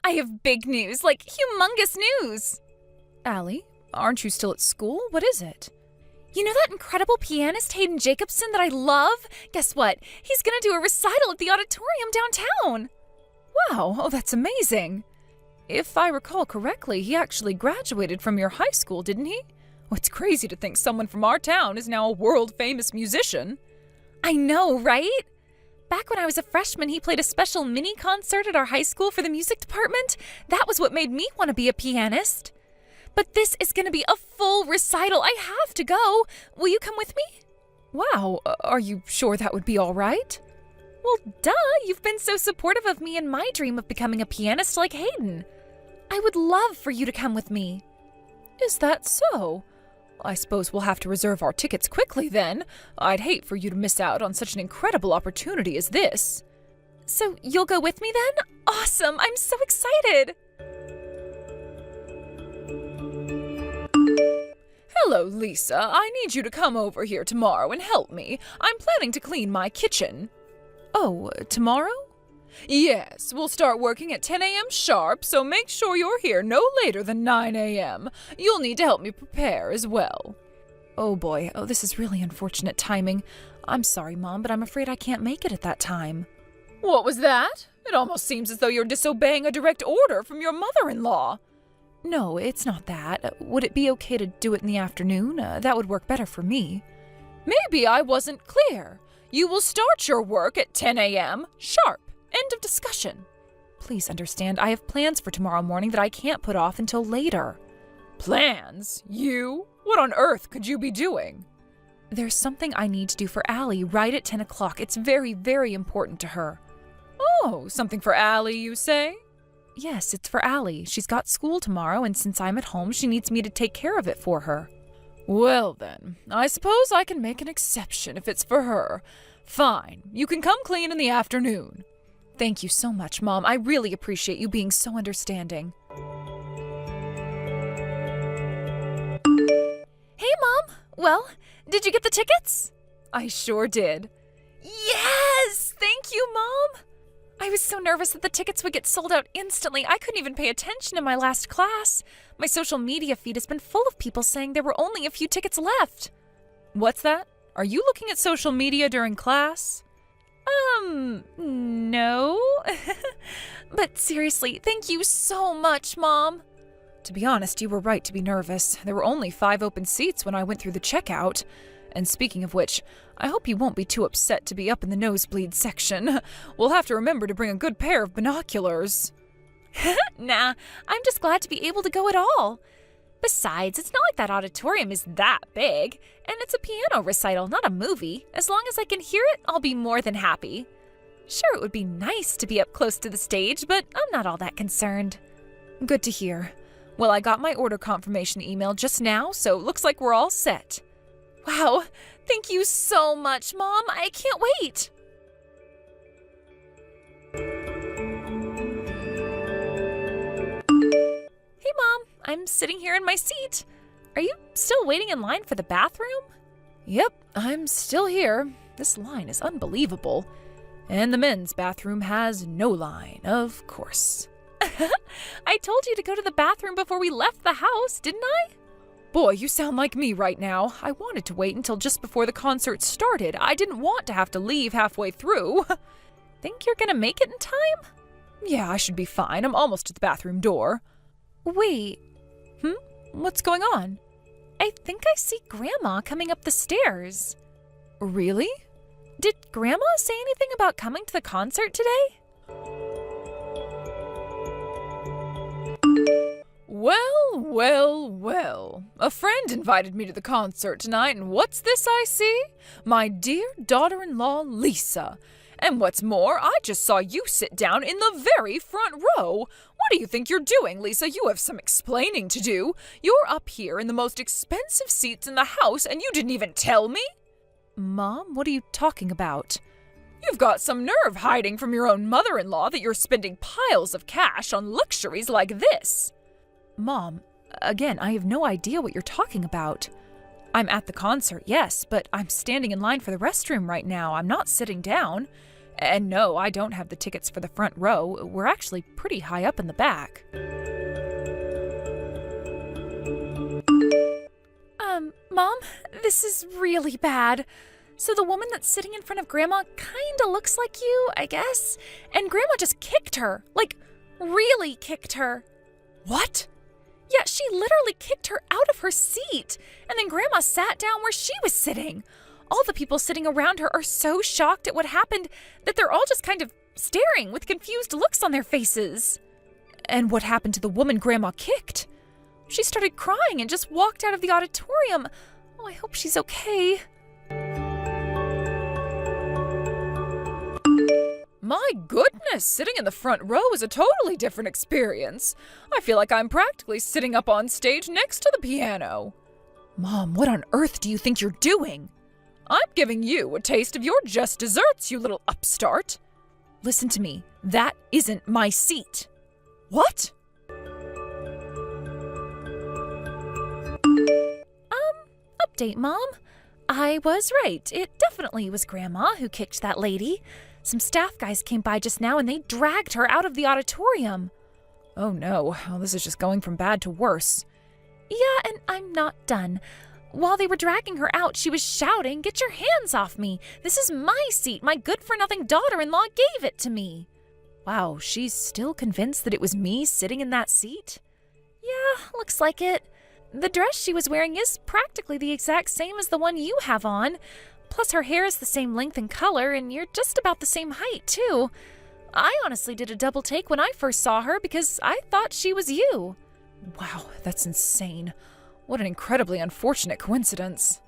I have big news, like humongous news. Allie, aren't you still at school? What is it? You know that incredible pianist Hayden Jacobson that I love? Guess what? He's gonna do a recital at the auditorium downtown. Wow, oh, that's amazing. If I recall correctly, he actually graduated from your high school, didn't he? Well, it's crazy to think someone from our town is now a world-famous musician. I know, right? Back when I was a freshman, he played a special mini concert at our high school for the music department. That was what made me want to be a pianist. But this is going to be a full recital. I have to go. Will you come with me? Wow, are you sure that would be all right? Well, duh. You've been so supportive of me and my dream of becoming a pianist like Hayden. I would love for you to come with me. Is that so? I suppose we'll have to reserve our tickets quickly then. I'd hate for you to miss out on such an incredible opportunity as this. So you'll go with me then? Awesome! I'm so excited! Hello, Lisa. I need you to come over here tomorrow and help me. I'm planning to clean my kitchen. Oh, tomorrow? Yes, we'll start working at 10 a.m. sharp, so make sure you're here no later than 9 a.m. You'll need to help me prepare as well. Oh boy, this is really unfortunate timing. I'm sorry, Mom, but I'm afraid I can't make it at that time. What was that? It almost seems as though you're disobeying a direct order from your mother-in-law. No, it's not that. Would it be okay to do it in the afternoon? That would work better for me. Maybe I wasn't clear. You will start your work at 10 a.m. sharp. End of discussion. Please understand, I have plans for tomorrow morning that I can't put off until later. Plans? You? What on earth could you be doing? There's something I need to do for Allie right at 10 o'clock. It's very, very important to her. Oh, something for Allie, you say? Yes, it's for Allie. She's got school tomorrow, and since I'm at home, she needs me to take care of it for her. Well then, I suppose I can make an exception if it's for her. Fine, you can come clean in the afternoon. Thank you so much, Mom. I really appreciate you being so understanding. Hey, Mom! Well, did you get the tickets? I sure did. Yes! Thank you, Mom! I was so nervous that the tickets would get sold out instantly. I couldn't even pay attention in my last class. My social media feed has been full of people saying there were only a few tickets left. What's that? Are you looking at social media during class? No. But seriously, thank you so much, Mom. To be honest, you were right to be nervous. There were only 5 open seats when I went through the checkout. And speaking of which, I hope you won't be too upset to be up in the nosebleed section. We'll have to remember to bring a good pair of binoculars. Nah, I'm just glad to be able to go at all. Besides, it's not like that auditorium is that big, and it's a piano recital, not a movie. As long as I can hear it, I'll be more than happy. Sure, it would be nice to be up close to the stage, but I'm not all that concerned. Good to hear. Well, I got my order confirmation email just now, so it looks like we're all set. Wow, thank you so much, Mom. I can't wait. Hey, Mom. I'm sitting here in my seat. Are you still waiting in line for the bathroom? Yep, I'm still here. This line is unbelievable. And the men's bathroom has no line, of course. I told you to go to the bathroom before we left the house, didn't I? Boy, you sound like me right now. I wanted to wait until just before the concert started. I didn't want to have to leave halfway through. Think you're gonna make it in time? Yeah, I should be fine. I'm almost at the bathroom door. Wait. What's going on? I think I see Grandma coming up the stairs. Really? Did Grandma say anything about coming to the concert today? Well. A friend invited me to the concert tonight, and what's this I see? My dear daughter-in-law, Lisa. And what's more, I just saw you sit down in the very front row. What do you think you're doing, Lisa? You have some explaining to do. You're up here in the most expensive seats in the house, and you didn't even tell me? Mom, what are you talking about? You've got some nerve hiding from your own mother-in-law that you're spending piles of cash on luxuries like this. Mom, again, I have no idea what you're talking about. I'm at the concert, yes, but I'm standing in line for the restroom right now. I'm not sitting down. And no, I don't have the tickets for the front row. We're actually pretty high up in the back. Mom, this is really bad. So the woman that's sitting in front of Grandma kinda looks like you, I guess. And Grandma just kicked her. Like, really kicked her. What? Yeah, she literally kicked her out of her seat. And then Grandma sat down where she was sitting. All the people sitting around her are so shocked at what happened that they're all just kind of staring with confused looks on their faces. And what happened to the woman Grandma kicked? She started crying and just walked out of the auditorium. Oh, I hope she's okay. My goodness, sitting in the front row is a totally different experience. I feel like I'm practically sitting up on stage next to the piano. Mom, what on earth do you think you're doing? I'm giving you a taste of your just desserts, you little upstart. Listen to me, that isn't my seat. What? Update, Mom. I was right. It definitely was Grandma who kicked that lady. Some staff guys came by just now and they dragged her out of the auditorium. Oh no, this is just going from bad to worse. Yeah, and I'm not done. While they were dragging her out, she was shouting, "Get your hands off me! This is my seat! My good-for-nothing daughter-in-law gave it to me!" Wow, she's still convinced that it was me sitting in that seat? Yeah, looks like it. The dress she was wearing is practically the exact same as the one you have on. Plus, her hair is the same length and color, and you're just about the same height, too. I honestly did a double take when I first saw her because I thought she was you. Wow, that's insane. What an incredibly unfortunate coincidence.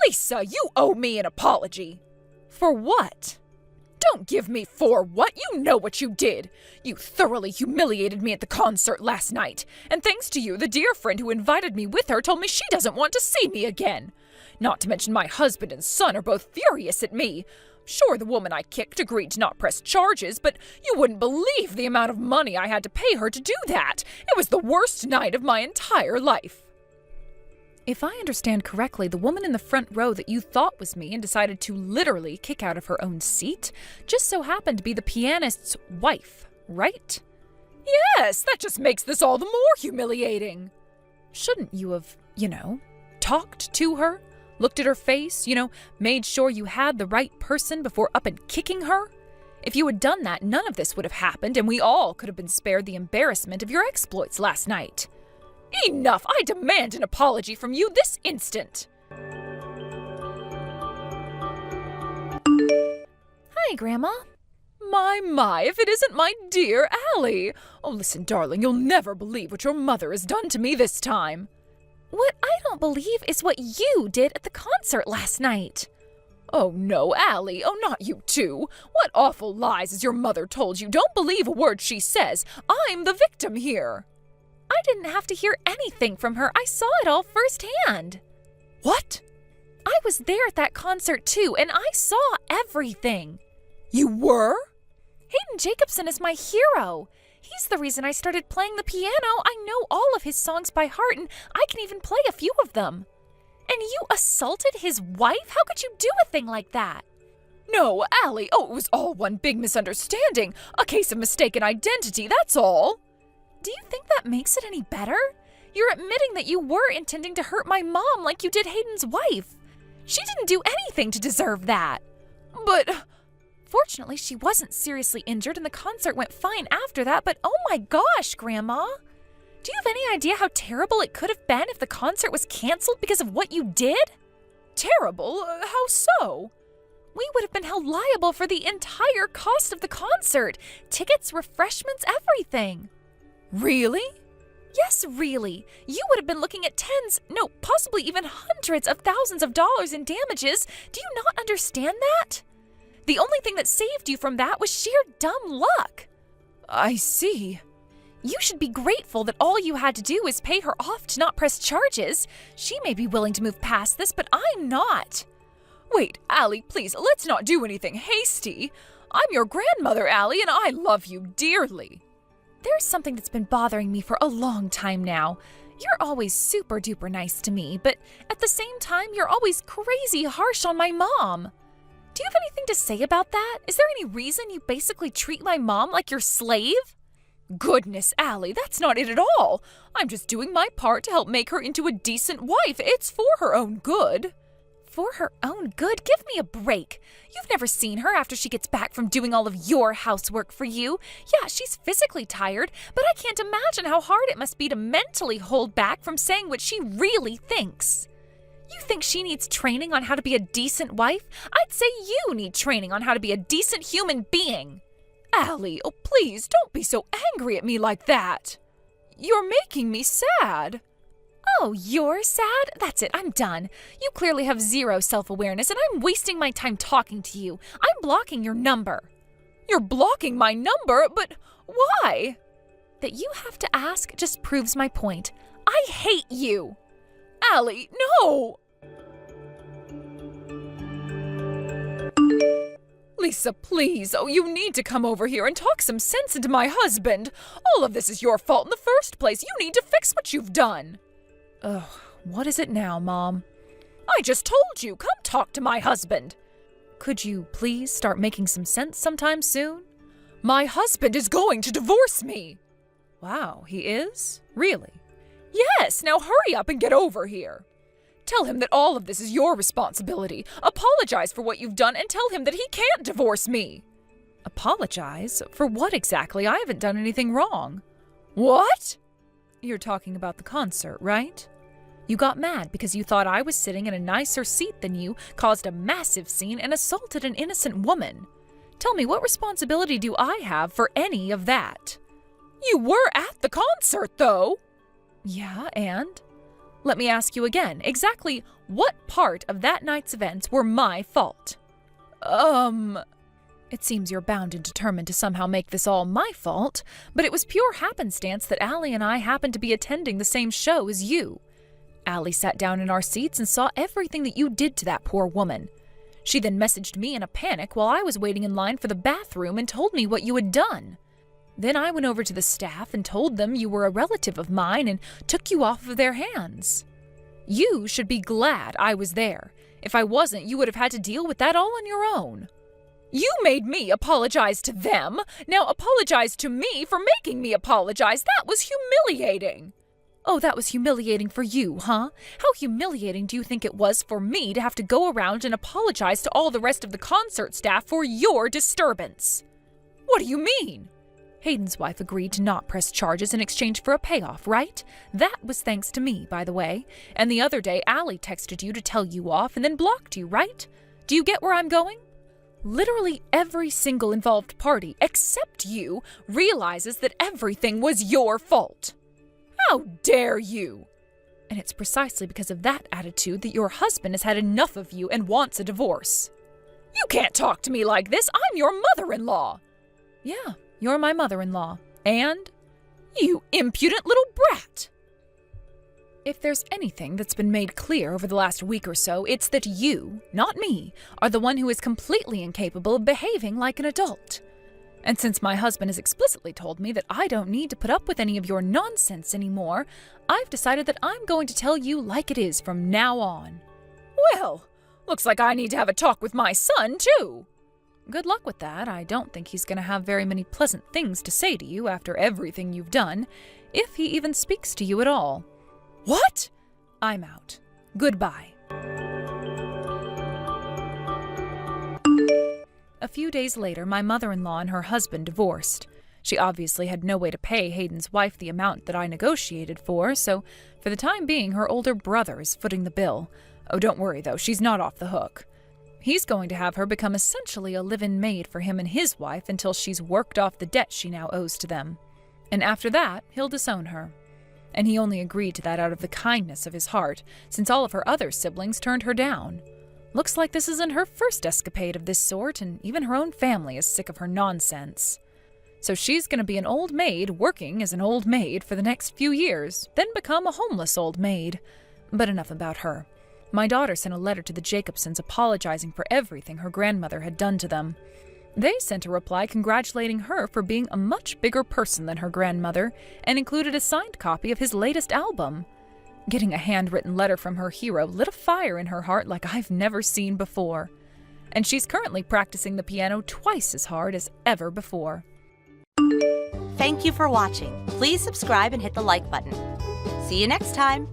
Lisa, you owe me an apology. For what? Don't give me for what. You know what you did. You thoroughly humiliated me at the concert last night. And thanks to you, the dear friend who invited me with her told me she doesn't want to see me again. Not to mention my husband and son are both furious at me. Sure, the woman I kicked agreed to not press charges, but you wouldn't believe the amount of money I had to pay her to do that. It was the worst night of my entire life. If I understand correctly, the woman in the front row that you thought was me and decided to literally kick out of her own seat just so happened to be the pianist's wife, right? Yes, that just makes this all the more humiliating. Shouldn't you have, talked to her? Looked at her face, made sure you had the right person before up and kicking her? If you had done that, none of this would have happened and we all could have been spared the embarrassment of your exploits last night. Enough! I demand an apology from you this instant! Hi, Grandma. My, if it isn't my dear Allie! Oh, listen, darling, you'll never believe what your mother has done to me this time. What I don't believe is what you did at the concert last night. Oh, no, Allie. Oh, not you too. What awful lies has your mother told you? Don't believe a word she says. I'm the victim here. I didn't have to hear anything from her. I saw it all firsthand. What? I was there at that concert too, and I saw everything. You were? Hayden Jacobson is my hero. He's the reason I started playing the piano. I know all of his songs by heart, and I can even play a few of them. And you assaulted his wife? How could you do a thing like that? No, Allie. Oh, it was all one big misunderstanding. A case of mistaken identity, that's all. Do you think that makes it any better? You're admitting that you were intending to hurt my mom like you did Hayden's wife. She didn't do anything to deserve that. But... Fortunately, she wasn't seriously injured and the concert went fine after that, but oh my gosh, Grandma. Do you have any idea how terrible it could have been if the concert was canceled because of what you did? Terrible? How so? We would have been held liable for the entire cost of the concert. Tickets, refreshments, everything. Really? Yes, really. You would have been looking at tens, no, possibly even hundreds of thousands of dollars in damages. Do you not understand that? The only thing that saved you from that was sheer dumb luck. I see. You should be grateful that all you had to do was pay her off to not press charges. She may be willing to move past this, but I'm not. Wait, Allie, please, let's not do anything hasty. I'm your grandmother, Allie, and I love you dearly. There's something that's been bothering me for a long time now. You're always super duper nice to me, but at the same time, you're always crazy harsh on my mom. Do you have anything to say about that? Is there any reason you basically treat my mom like your slave? Goodness, Allie, that's not it at all. I'm just doing my part to help make her into a decent wife. It's for her own good. For her own good? Give me a break. You've never seen her after she gets back from doing all of your housework for you. Yeah, she's physically tired, but I can't imagine how hard it must be to mentally hold back from saying what she really thinks. You think she needs training on how to be a decent wife? I'd say you need training on how to be a decent human being. Allie, oh please, don't be so angry at me like that. You're making me sad. Oh, you're sad? That's it, I'm done. You clearly have zero self-awareness, and I'm wasting my time talking to you. I'm blocking your number. You're blocking my number? But why? That you have to ask just proves my point. I hate you. Allie, no! Lisa, please. Oh, you need to come over here and talk some sense into my husband. All of this is your fault in the first place. You need to fix what you've done. Ugh, what is it now, Mom? I just told you. Come talk to my husband. Could you please start making some sense sometime soon? My husband is going to divorce me. Wow, he is? Really? Yes, now hurry up and get over here. Tell him that all of this is your responsibility. Apologize for what you've done and tell him that he can't divorce me. Apologize? For what exactly? I haven't done anything wrong. What? You're talking about the concert, right? You got mad because you thought I was sitting in a nicer seat than you, caused a massive scene, and assaulted an innocent woman. Tell me, what responsibility do I have for any of that? You were at the concert, though. Yeah, and? Let me ask you again, exactly what part of that night's events were my fault? It seems you're bound and determined to somehow make this all my fault, but it was pure happenstance that Allie and I happened to be attending the same show as you. Allie sat down in our seats and saw everything that you did to that poor woman. She then messaged me in a panic while I was waiting in line for the bathroom and told me what you had done. Then I went over to the staff and told them you were a relative of mine and took you off of their hands. You should be glad I was there. If I wasn't, you would have had to deal with that all on your own. You made me apologize to them. Now apologize to me for making me apologize. That was humiliating. Oh, that was humiliating for you, huh? How humiliating do you think it was for me to have to go around and apologize to all the rest of the concert staff for your disturbance? What do you mean? Hayden's wife agreed to not press charges in exchange for a payoff, right? That was thanks to me, by the way. And the other day, Allie texted you to tell you off and then blocked you, right? Do you get where I'm going? Literally every single involved party, except you, realizes that everything was your fault. How dare you? And it's precisely because of that attitude that your husband has had enough of you and wants a divorce. You can't talk to me like this. I'm your mother-in-law. Yeah, you're my mother-in-law. And? You impudent little brat. If there's anything that's been made clear over the last week or so, it's that you, not me, are the one who is completely incapable of behaving like an adult. And since my husband has explicitly told me that I don't need to put up with any of your nonsense anymore, I've decided that I'm going to tell you like it is from now on. Well, looks like I need to have a talk with my son, too. Good luck with that. I don't think he's going to have very many pleasant things to say to you after everything you've done, if he even speaks to you at all. What? I'm out. Goodbye. A few days later, my mother-in-law and her husband divorced. She obviously had no way to pay Hayden's wife the amount that I negotiated for, so for the time being, her older brother is footing the bill. Oh, don't worry, though. She's not off the hook. He's going to have her become essentially a live-in maid for him and his wife until she's worked off the debt she now owes to them. And after that, he'll disown her. And he only agreed to that out of the kindness of his heart, since all of her other siblings turned her down. Looks like this isn't her first escapade of this sort, and even her own family is sick of her nonsense. So she's going to be an old maid working as an old maid for the next few years, then become a homeless old maid. But enough about her. My daughter sent a letter to the Jacobsons apologizing for everything her grandmother had done to them. They sent a reply congratulating her for being a much bigger person than her grandmother and included a signed copy of his latest album. Getting a handwritten letter from her hero lit a fire in her heart like I've never seen before. And she's currently practicing the piano twice as hard as ever before. Thank you for watching. Please subscribe and hit the like button. See you next time.